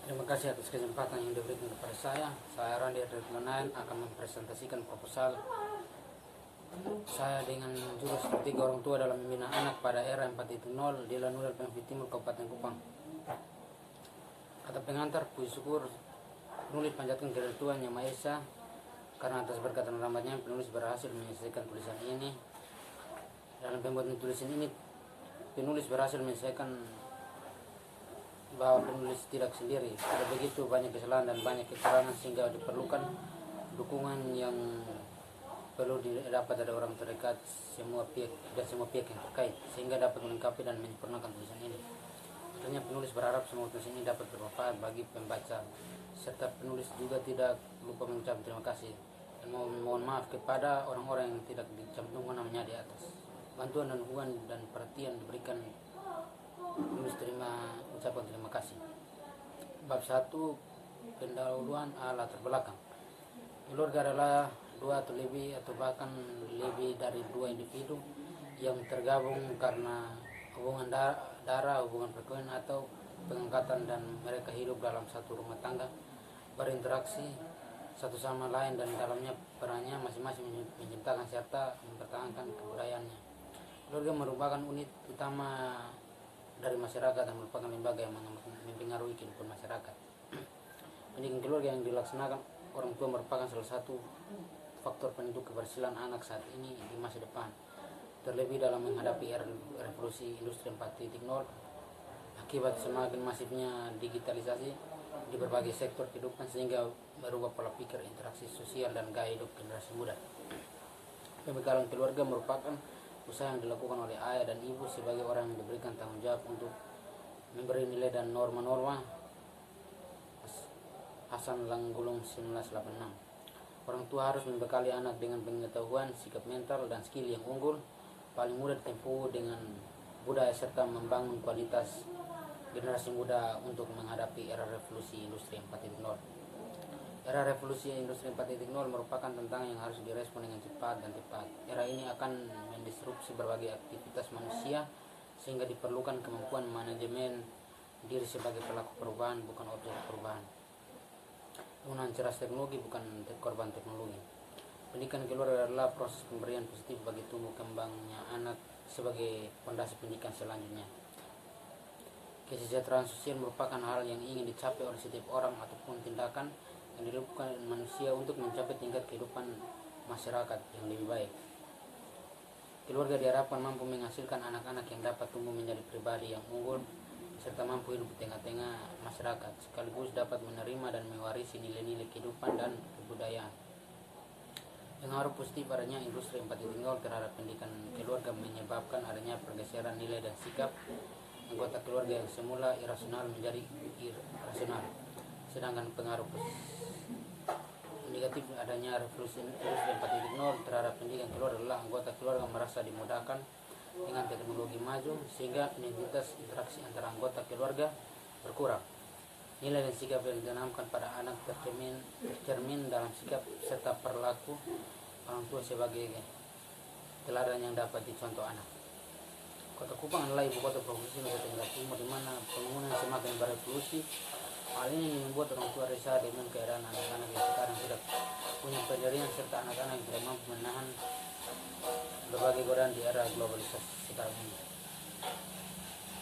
Terima kasih atas kesempatan yang diberikan kepada saya. Saya Randy Ridwanain akan mempresentasikan proposal saya dengan jurus Tiga Orang Tua dalam Membina Anak pada Era 4.0 di Lanudal Pemvi Timur Kabupaten Kupang. Kata pengantar, puji syukur penulis panjatkan kepada Tuhan Yang Maha Esa, karena atas berkat dan rahmatnya penulis berhasil menyelesaikan tulisan ini. Dalam pembuatan tulisan ini, penulis berhasil menyelesaikan bahwa penulis tidak sendiri. Ada begitu banyak kesalahan dan banyak kekurangan sehingga diperlukan dukungan yang perlu didapat dari orang terdekat semua pihak dan semua pihak yang terkait sehingga dapat melengkapi dan menyempurnakan tulisan ini. Akhirnya penulis berharap semua tulisan ini dapat bermanfaat bagi pembaca, serta penulis juga tidak lupa mengucapkan terima kasih dan mohon maaf kepada orang-orang yang tidak dicantumkan namanya di atas. Bantuan dan dukungan dan perhatian diberikan, penulis ucapkan terima kasih. Bab 1, pendahuluan latar belakang. Keluarga adalah dua atau lebih atau bahkan lebih dari dua individu yang tergabung karena hubungan darah, hubungan perkawinan atau pengangkatan, dan mereka hidup dalam satu rumah tangga, berinteraksi satu sama lain dan dalamnya perannya masing-masing menciptakan serta mempertahankan kebudayaannya. Keluarga merupakan unit utama dari masyarakat dan merupakan lembaga yang mempengaruhi kehidupan masyarakat. Pendidikan keluarga yang dilaksanakan orang tua merupakan salah satu faktor penentu keberhasilan anak saat ini di masa depan, terlebih dalam menghadapi era revolusi industri 4.0 akibat semakin masifnya digitalisasi di berbagai sektor kehidupan sehingga merubah pola pikir, interaksi sosial, dan gaya hidup generasi muda. Pembekalan keluarga merupakan usaha yang dilakukan oleh ayah dan ibu sebagai orang yang diberikan tanggung jawab untuk memberi nilai dan norma-norma. Hasan Langgulung 1986. Orang tua harus membekali anak dengan pengetahuan, sikap mental, dan skill yang unggul, paling mudah ditempuh dengan budaya, serta membangun kualitas generasi muda untuk menghadapi era revolusi industri 4.0. Era revolusi industri 4.0 merupakan tantangan yang harus direspon dengan cepat dan tepat. Era ini akan mendisrupsi berbagai aktivitas manusia sehingga diperlukan kemampuan manajemen diri sebagai pelaku perubahan, bukan objek perubahan. Penggunaan cerdas teknologi, bukan korban teknologi. Pendidikan keluarga adalah proses pemberian positif bagi tumbuh kembangnya anak sebagai fondasi pendidikan selanjutnya. Kesejahteraan sosial merupakan hal yang ingin dicapai oleh setiap orang ataupun tindakan yang dilakukan manusia untuk mencapai tingkat kehidupan masyarakat yang lebih baik. Keluarga diharapkan mampu menghasilkan anak-anak yang dapat tumbuh menjadi pribadi yang unggul serta mampu hidup di tengah-tengah masyarakat, sekaligus dapat menerima dan mewarisi nilai-nilai kehidupan dan kebudayaan. Pengaruh positif adanya industri 4.0 terhadap pendidikan keluarga menyebabkan adanya pergeseran nilai dan sikap anggota keluarga yang semula irasional menjadi irasional. Sedangkan pengaruh negatif adanya revolusi industri 4.0 terhadap pendidikan keluarga adalah anggota keluarga merasa dimudahkan dengan teknologi maju sehingga identitas interaksi antara anggota keluarga berkurang. Nilai dan sikap yang ditanamkan pada anak tercermin dalam sikap serta perilaku orang tua sebagai teladan yang dapat dicontoh anak. Kota Kupang adalah ibu kota provinsi Nusa Tenggara Timur, di mana pembangunan semakin berevolusi. Hal ini membuat orang tua resah dengan keadaan anak-anak yang sekarang tidak punya pendirian serta anak-anak yang tidak mampu menahan berbagai godaan di era globalisasi sekarang ini.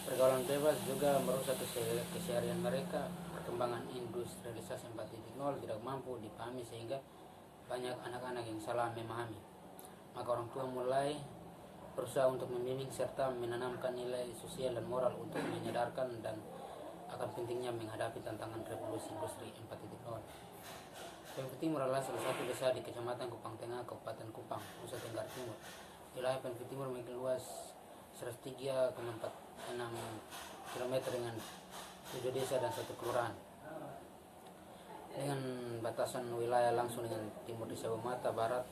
Pergaulan bebas juga merusak keseharian mereka. Perkembangan industrialisasi 4.0 tidak mampu dipahami sehingga banyak anak-anak yang salah memahami. Maka orang tua mulai berusaha untuk membimbing serta menanamkan nilai sosial dan moral untuk menyadarkan dan akan pentingnya menghadapi tantangan revolusi industri 4.0. Pemvi Timur adalah salah satu desa di Kecamatan Kupang Tengah, Kabupaten Kupang, Nusa Tenggara Timur. Wilayah Pemvi Timur memiliki luas 103,46 km dengan 7 desa dan 1 kelurahan. Dengan batasan wilayah langsung dengan timur Desa Mata, barat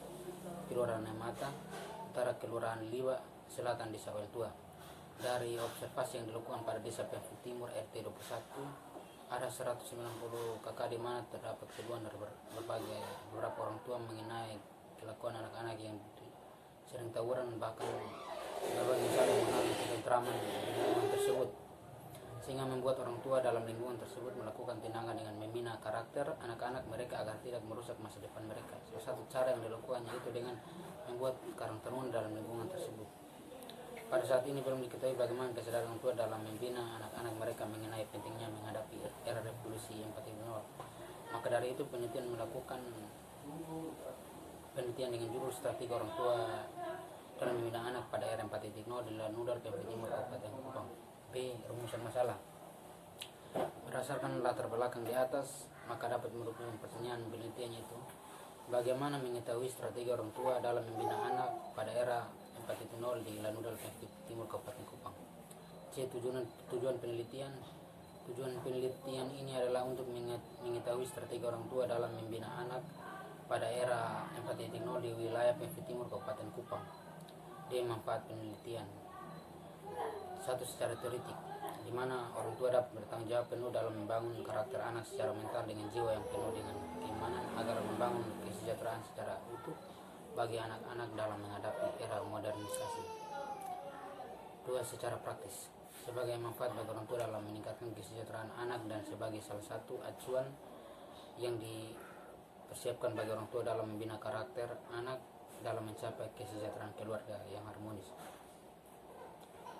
Kelurahan Mata, utara Kelurahan Liwa, selatan Desa Tua. Dari observasi yang dilakukan pada Desa Pemvi Timur RT 21, ada 190 KK di mana terdapat keluhan dari beberapa orang tua mengenai kelakuan anak-anak yang sering tawuran, bahkan berbagai saling mengalami ketentraman di lingkungan tersebut. sehingga membuat orang tua dalam lingkungan tersebut melakukan tindakan dengan membina karakter anak-anak mereka agar tidak merusak masa depan mereka. Salah satu cara yang dilakukannya itu dengan membuat karang taruna dalam lingkungan tersebut. Pada saat ini belum diketahui bagaimana kesadaran orang tua dalam membina anak-anak mereka mengenai pentingnya menghadapi era revolusi 4.0. Maka dari itu penelitian melakukan penelitian dengan judul strategi orang tua dalam membina anak pada era 4.0 di Lanudal, PMP Timur, Kabupaten Kupang. B. Rumusan masalah. Berdasarkan latar belakang di atas, maka dapat merupakan pertanyaan penelitian itu: bagaimana mengetahui strategi orang tua dalam membina anak pada era 4.0 di Lanudal, PMP Timur, Kabupaten Kupang. C. Tujuan penelitian. Tujuan penelitian ini adalah untuk mengetahui strategi orang tua dalam membina anak pada era 4.0 di wilayah PMP Timur, Kabupaten Kupang. D. Manfaat penelitian. 1. Secara teoretik, di mana orang tua dapat bertanggung jawab penuh dalam membangun karakter anak secara mental dengan jiwa yang penuh dengan keimanan agar membangun kesejahteraan secara utuh bagi anak-anak dalam menghadapi era modernisasi. 2. Secara praktis, sebagai manfaat bagi orang tua dalam meningkatkan kesejahteraan anak dan sebagai salah satu acuan yang dipersiapkan bagi orang tua dalam membina karakter anak dalam mencapai kesejahteraan keluarga yang harmonis.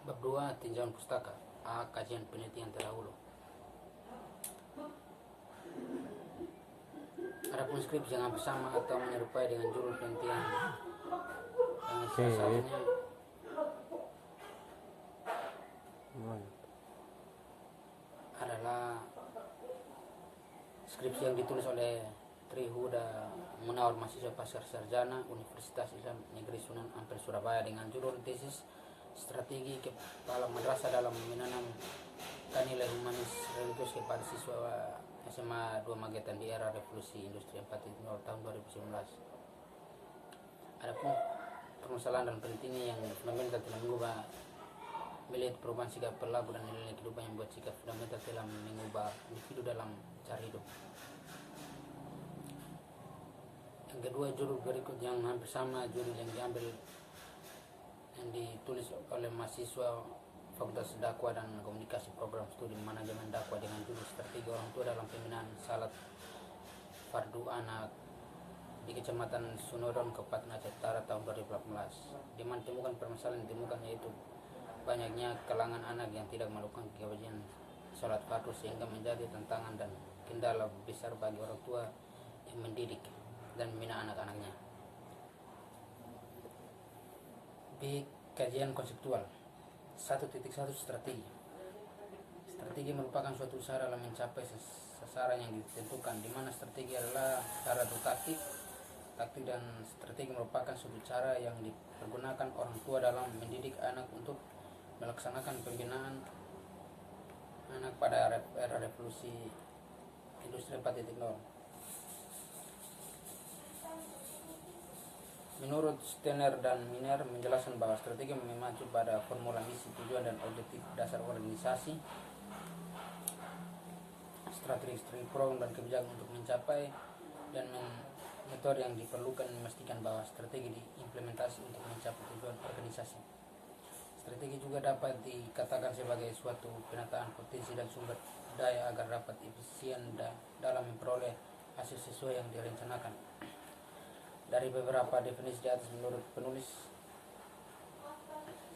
Bab 2. Tinjauan pustaka. A. Kajian penelitian terdahulu. Adapun skripsi yang hampir sama atau menyerupai dengan judul penelitian yang salah satunya adalah skripsi yang ditulis oleh Tri Huda Munawar, mahasiswa pasca sarjana Universitas Islam Negeri Sunan Ampel, Surabaya, dengan judul tesis strategi kepala madrasah dalam menanamkan nilai humanis religius kepada siswa SMA 2 Magetan di era revolusi industri 4.0 tahun 2019. Adapun permasalahan dan penelitian yang fundamental telah mengubah melihat perubahan sikap perilaku dan nilai kehidupan yang membuat sikap fundamental telah mengubah individu dalam cara hidup. Yang kedua, judul berikut yang hampir sama judul yang diambil yang ditulis oleh mahasiswa Fakultas Dakwah dan Komunikasi Program Studi Manajemen Dakwah dengan judul Strategi Orang Tua dalam Pembinaan Salat Fardu Anak di Kecamatan Sunodon, Kabupaten Aceh Utara tahun 2018, di mana temukan permasalahan yang ditemukan yaitu banyaknya kalangan anak yang tidak melakukan kewajiban salat fardu sehingga menjadi tantangan dan kendala besar bagi orang tua yang mendidik dan membina anak-anaknya. B. Kajian konseptual. 1.1 Strategi. Strategi merupakan suatu usaha dalam mencapai sasaran yang ditentukan, di mana strategi adalah cara atau taktik dan strategi merupakan suatu cara yang dipergunakan orang tua dalam mendidik anak untuk melaksanakan pembinaan anak pada era revolusi industri 4.0. Menurut Steiner dan Miner menjelaskan bahwa strategi mengacu pada formula misi, tujuan, dan objektif dasar organisasi, strategi program dan kebijakan untuk mencapai, dan metode yang diperlukan memastikan bahwa strategi diimplementasi untuk mencapai tujuan organisasi. Strategi juga dapat dikatakan sebagai suatu penataan potensi dan sumber daya agar dapat efisien dalam memperoleh hasil sesuai yang direncanakan. Dari beberapa definisi di atas menurut penulis,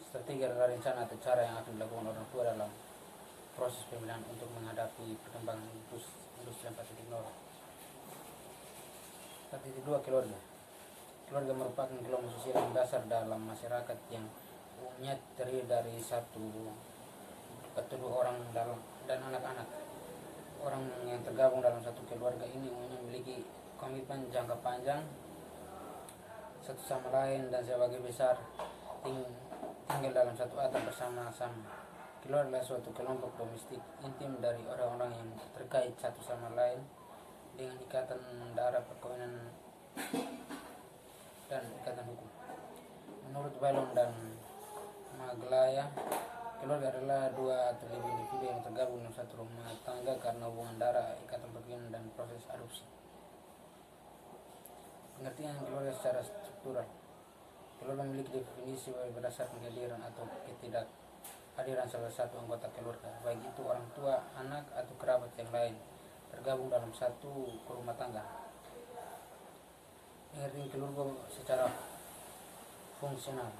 strategi adalah rencana atau cara yang akan dilakukan orang tua dalam proses pembinaan untuk menghadapi perkembangan industri 4.0. 1.2 Keluarga. Keluarga merupakan kelompok sosial yang dasar dalam masyarakat yang umumnya terdiri dari satu atau dua orang dan anak-anak. Orang yang tergabung dalam satu keluarga ini umumnya memiliki komitmen jangka panjang satu sama lain dan sebagai besar tinggal dalam satu atap bersama-sama. Keluarga adalah suatu kelompok domestik intim dari orang-orang yang terkait satu sama lain dengan ikatan darah, perkawinan, dan ikatan hukum. Menurut Balon dan Maglaya, keluarga adalah dua atau lebih individu yang tergabung dalam satu rumah tangga karena hubungan darah, ikatan perkawinan, dan proses adopsi. Pengertian keluarga secara struktural. Keluarga memiliki definisi berdasarkan kehadiran atau kehadiran salah satu anggota keluarga, baik itu orang tua, anak, atau kerabat yang lain, tergabung dalam satu rumah tangga. Pengertian keluarga secara fungsional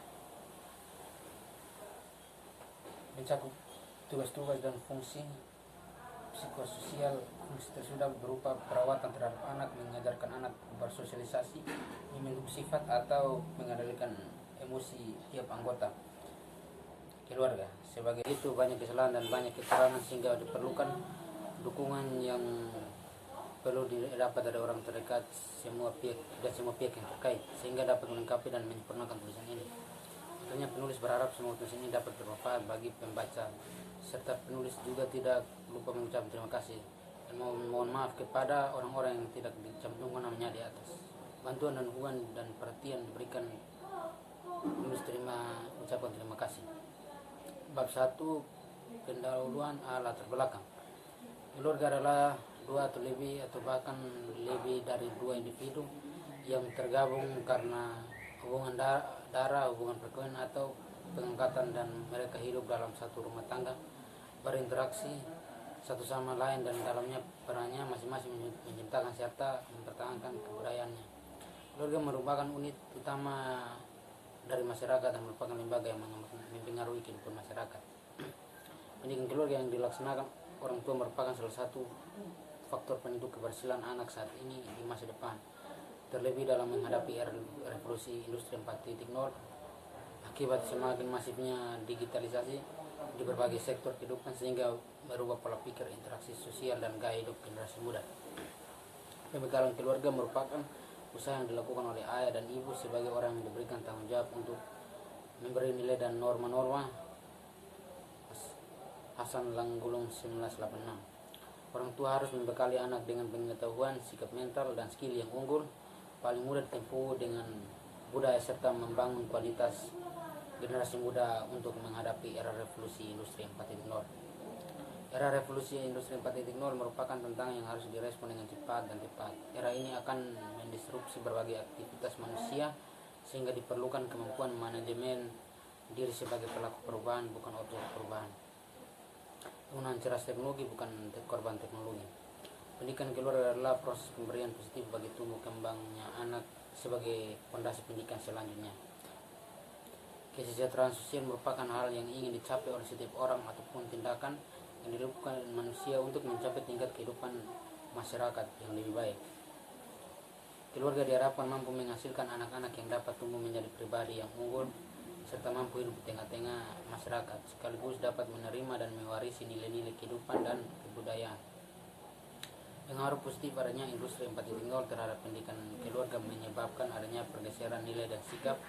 mencakup tugas-tugas dan fungsi psikososial. Fungsi tersebut berupa perawatan terhadap anak, mengajarkan anak bersosialisasi, membentuk sifat atau mengendalikan emosi tiap anggota keluarga. Sebagai itu banyak kesalahan dan banyak kekurangan sehingga diperlukan dukungan yang perlu didapat dari orang terdekat semua pihak dan semua pihak yang terkait sehingga dapat melengkapi dan menyempurnakan tulisan ini. Akhirnya penulis berharap semua tulisan ini dapat bermanfaat bagi pembaca, serta penulis juga tidak lupa mengucapkan terima kasih dan mohon maaf kepada orang-orang yang tidak dicantumkan namanya di atas. Bantuan dan dukungan dan perhatian diberikan, penulis ucapkan terima kasih. Bab 1, pendahuluan latar belakang. Keluarga adalah dua atau lebih atau bahkan lebih dari dua individu yang tergabung karena hubungan darah, hubungan perkawinan atau pengangkatan, dan mereka hidup dalam satu rumah tangga, berinteraksi satu sama lain dan dalamnya perannya masing-masing menciptakan serta mempertahankan kebudayaannya. Keluarga merupakan unit utama dari masyarakat dan merupakan lembaga yang mempengaruhi kehidupan masyarakat. Pendidikan keluarga yang dilaksanakan orang tua merupakan salah satu faktor penentu keberhasilan anak saat ini di masa depan, terlebih dalam menghadapi revolusi industri 4.0 akibat semakin masifnya digitalisasi di berbagai sektor kehidupan sehingga merubah pola pikir, interaksi sosial, dan gaya hidup generasi muda. Pembekalan keluarga merupakan usaha yang dilakukan oleh ayah dan ibu sebagai orang yang diberikan tanggung jawab untuk memberi nilai dan norma-norma. Hasan Langgulung 1986. Orang tua harus membekali anak dengan pengetahuan, sikap mental, dan skill yang unggul, paling mudah ditempuh dengan budaya, serta membangun kualitas generasi muda untuk menghadapi era revolusi industri 4.0. Era revolusi industri 4.0 merupakan tantangan yang harus direspon dengan cepat dan tepat. Era ini akan mendisrupsi berbagai aktivitas manusia sehingga diperlukan kemampuan manajemen diri sebagai pelaku perubahan, bukan objek perubahan. Penggunaan cerdas teknologi, bukan korban teknologi. Pendidikan keluarga adalah proses pemberian positif bagi tumbuh kembangnya anak sebagai fondasi pendidikan selanjutnya. Kesejahteraan sosial merupakan hal yang ingin dicapai oleh setiap orang ataupun tindakan yang dilakukan manusia untuk mencapai tingkat kehidupan masyarakat yang lebih baik. Keluarga diharapkan mampu menghasilkan anak-anak yang dapat tumbuh menjadi pribadi yang unggul serta mampu hidup di tengah-tengah masyarakat, sekaligus dapat menerima dan mewarisi nilai-nilai kehidupan dan kebudayaan. Pengaruh positif adanya industri 4.0 terhadap pendidikan keluarga menyebabkan adanya pergeseran nilai dan sikap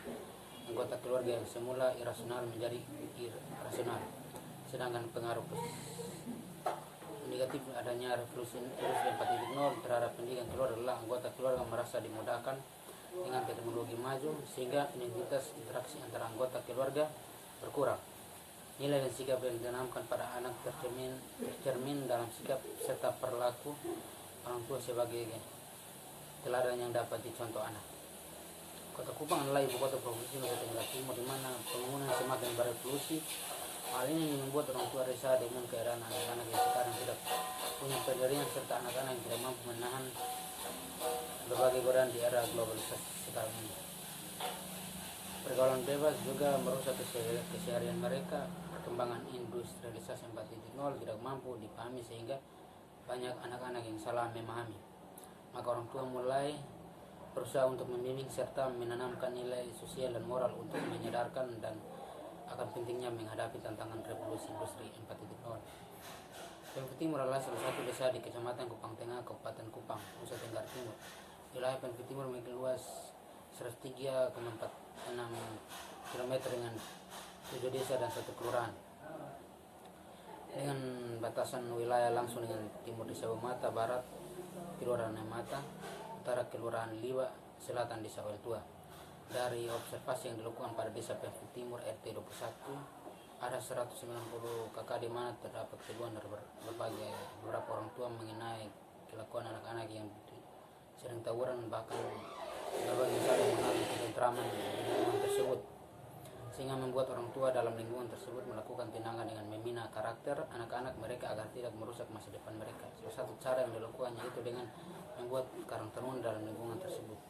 anggota keluarga yang semula irasional menjadi irasional. Sedangkan pengaruh negatif adanya revolusi industri 4.0 terhadap pendidikan keluarga adalah anggota keluarga merasa dimudahkan dengan teknologi maju sehingga identitas interaksi antara anggota keluarga berkurang. Nilai dan sikap yang ditanamkan pada anak tercermin dalam sikap serta perilaku orang tua sebagai teladan yang dapat dicontoh anak. Kota Kupang adalah ibu kota provinsi Nusa Tenggara Timur, di mana pembangunan semakin berevolusi. Hal ini membuat orang tua resah dengan keadaan anak-anak yang sekarang tidak punya pendirian serta anak-anak yang tidak mampu menahan berbagai godaan di era globalisasi sekarang ini. Pergaulan bebas juga merusak keseharian mereka. Perkembangan industrialisasi 4.0 tidak mampu dipahami sehingga banyak anak-anak yang salah memahami. Maka orang tua mulai berusaha untuk membimbing serta menanamkan nilai sosial dan moral untuk menyadarkan dan akan pentingnya menghadapi tantangan revolusi industri 4.0. Pemkot Timur adalah salah satu desa di Kecamatan Kupang Tengah, Kabupaten Kupang, Nusa Tenggara Timur. Wilayah Pemkot Timur memiliki luas 103,46 km dengan 7 desa dan 1 kelurahan. Dengan batasan wilayah langsung dengan timur Desa Mata, barat Kelurahan Mata, utara Kelurahan Liwa, selatan Desa Oel Tua. Dari observasi yang dilakukan pada Desa Pemkot Timur RT 21, ada 190 KK di mana terdapat keluhan dari beberapa orang tua mengenai kelakuan anak-anak yang sering tawuran, bahkan berbagai saling mengalami ketentraman di lingkungan tersebut. sehingga membuat orang tua dalam lingkungan tersebut melakukan tindakan dengan membina karakter anak-anak mereka agar tidak merusak masa depan mereka. Salah satu cara yang dilakukannya itu dengan membuat karang taruna dalam lingkungan tersebut.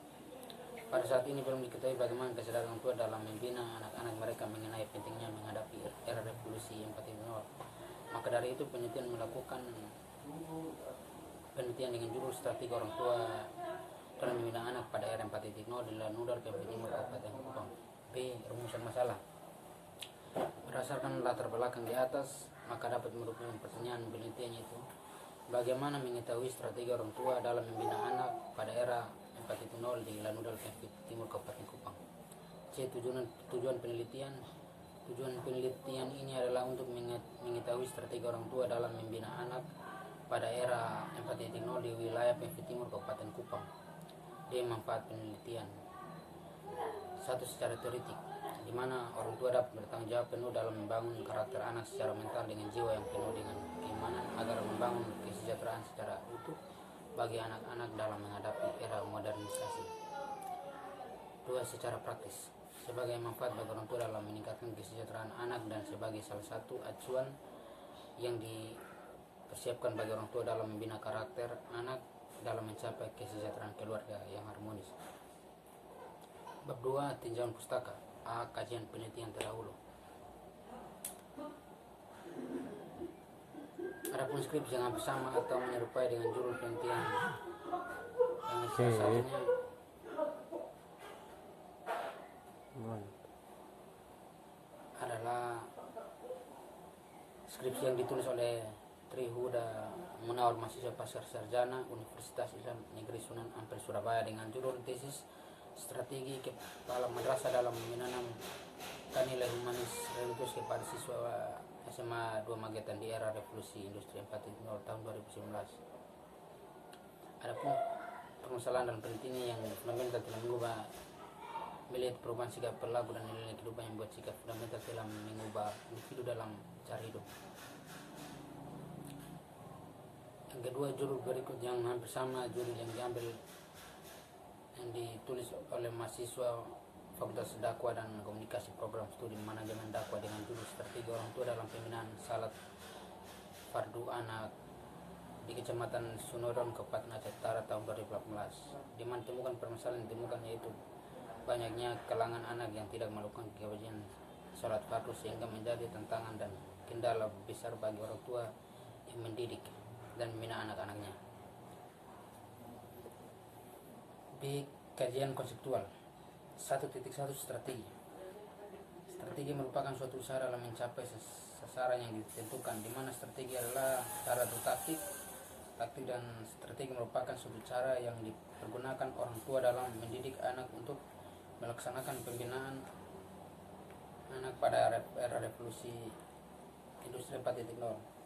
Pada saat ini belum diketahui bagaimana kesadaran orang tua dalam membina anak-anak mereka mengenai pentingnya menghadapi era revolusi 4.0. Maka dari itu penelitian melakukan penelitian dengan judul strategi orang tua dalam membina anak pada era 4.0 di Lanudal PMP Timur Kabupaten Kupang. B. Rumusan masalah. Berdasarkan latar belakang di atas, maka dapat merupakan pertanyaan penelitian itu: bagaimana mengetahui strategi orang tua dalam membina anak pada era 4.0 di Lanudal PMP Timur Kabupaten Kupang. C. Tujuan penelitian. Tujuan penelitian ini adalah untuk mengetahui strategi orang tua dalam membina anak pada era 4.0 di wilayah PMP Timur Kabupaten Kupang. D. Manfaat penelitian. Satu, secara teoretik, di mana orang tua dapat bertanggung jawab penuh dalam membangun karakter anak secara mental dengan jiwa yang penuh dengan keimanan agar membangun kesejahteraan secara utuh bagi anak-anak dalam menghadapi era modernisasi. Dua, secara praktis, sebagai manfaat bagi orang tua dalam meningkatkan kesejahteraan anak dan sebagai salah satu acuan yang dipersiapkan bagi orang tua dalam membina karakter anak dalam mencapai kesejahteraan keluarga yang harmonis. Bab 2, tinjauan pustaka. A. Kajian penelitian terdahulu. Adapun skripsi yang hampir sama atau menyerupai dengan judul penelitian yang salah satunya adalah skripsi yang ditulis oleh Trihuda Munawar, mahasiswa pasca sarjana Universitas Islam Negeri Sunan Ampel Surabaya, dengan judul tesis strategi kepala madrasah dalam menanamkan nilai humanis religius kepada siswa SMA 2 Magetan di era revolusi industri 4.0 tahun 2019. Adapun permasalahan dalam penelitian yang fundamental telah mengubah melihat perubahan sikap perilaku dan nilai kehidupan yang membuat sikap fundamental telah mengubah individu dalam cara hidup. Yang kedua, judul berikut yang hampir sama judul yang ditulis oleh mahasiswa Fakultas Dakwah dan Komunikasi Program Studi Manajemen Dakwah dengan judul Strategi Orang Tua dalam Pembinaan Salat Fardu Anak di Kecamatan Sunodon, Kabupaten Aceh Utara tahun 2018, di mana temukan permasalahan yang ditemukan yaitu banyaknya kalangan anak yang tidak melakukan kewajiban salat fardu sehingga menjadi tantangan dan kendala besar bagi orang tua yang mendidik dan membina anak-anaknya. B. Kajian konseptual. 1.1 Strategi. Strategi merupakan suatu usaha dalam mencapai sasaran yang ditentukan, di mana strategi adalah cara atau taktik dan strategi merupakan suatu cara yang dipergunakan orang tua dalam mendidik anak untuk melaksanakan pembinaan anak pada era revolusi industri 4.0.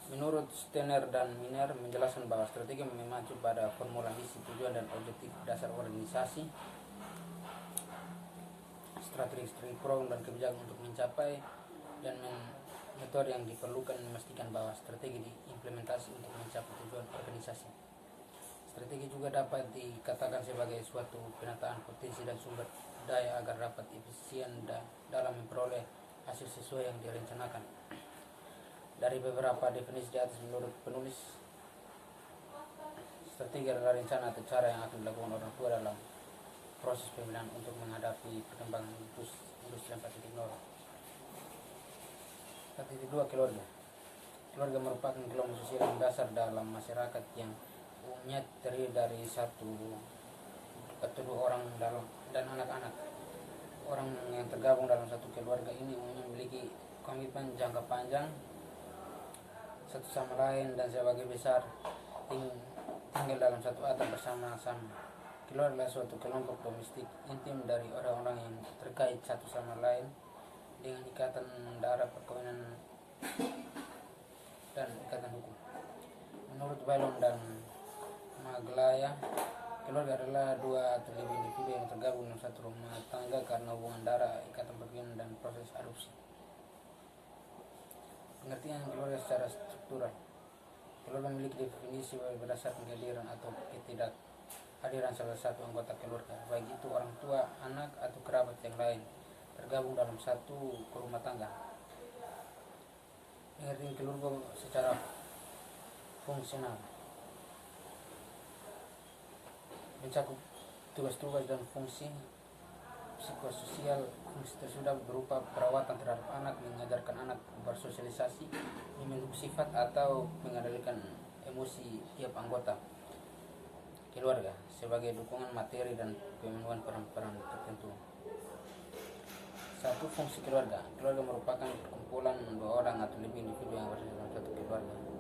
Menurut Steiner dan Miner menjelaskan bahwa strategi mengacu pada formula misi, tujuan dan objektif dasar organisasi, strategi program dan kebijakan untuk mencapai, dan metode yang diperlukan memastikan bahwa strategi diimplementasi untuk mencapai tujuan organisasi. Strategi juga dapat dikatakan sebagai suatu penataan potensi dan sumber daya agar dapat efisien dalam memperoleh hasil sesuai yang direncanakan. Dari beberapa definisi di atas, menurut penulis, strategi adalah rencana atau cara yang akan dilakukan orang tua dalam proses pembinaan untuk menghadapi perkembangan industri 4.0. 1.2 Keluarga. Keluarga merupakan kelompok sosial yang dasar dalam masyarakat yang umumnya terdiri dari satu atau dua orang dan anak-anak. Orang yang tergabung dalam satu keluarga ini umumnya memiliki komitmen jangka panjang satu sama lain dan sebagai besar tinggal dalam satu atap bersama-sama. Keluarga suatu kelompok domestik intim dari orang-orang yang terkait satu sama lain dengan ikatan darah, perkawinan, dan ikatan hukum. Menurut Bailon dan Maglaya, keluarga adalah dua atau lebih individu yang tergabung dalam satu rumah tangga karena hubungan darah, ikatan perkawinan, dan proses adopsi. Pengertian keluarga secara struktural. Keluarga memiliki definisi berdasarkan kehadiran atau kehadiran salah satu anggota keluarga, baik itu orang tua, anak, atau kerabat yang lain, tergabung dalam satu rumah tangga. Pengertian keluarga secara fungsional mencakup tugas-tugas dan fungsi psikososial. Fungsi tersebut berupa perawatan terhadap anak, mengajarkan anak bersosialisasi, membentuk sifat atau mengendalikan emosi tiap anggota keluarga sebagai dukungan materi dan pemenuhan peran-peran tertentu. Satu, fungsi keluarga. Keluarga merupakan kumpulan dua orang atau lebih individu yang berada dalam satu keluarga.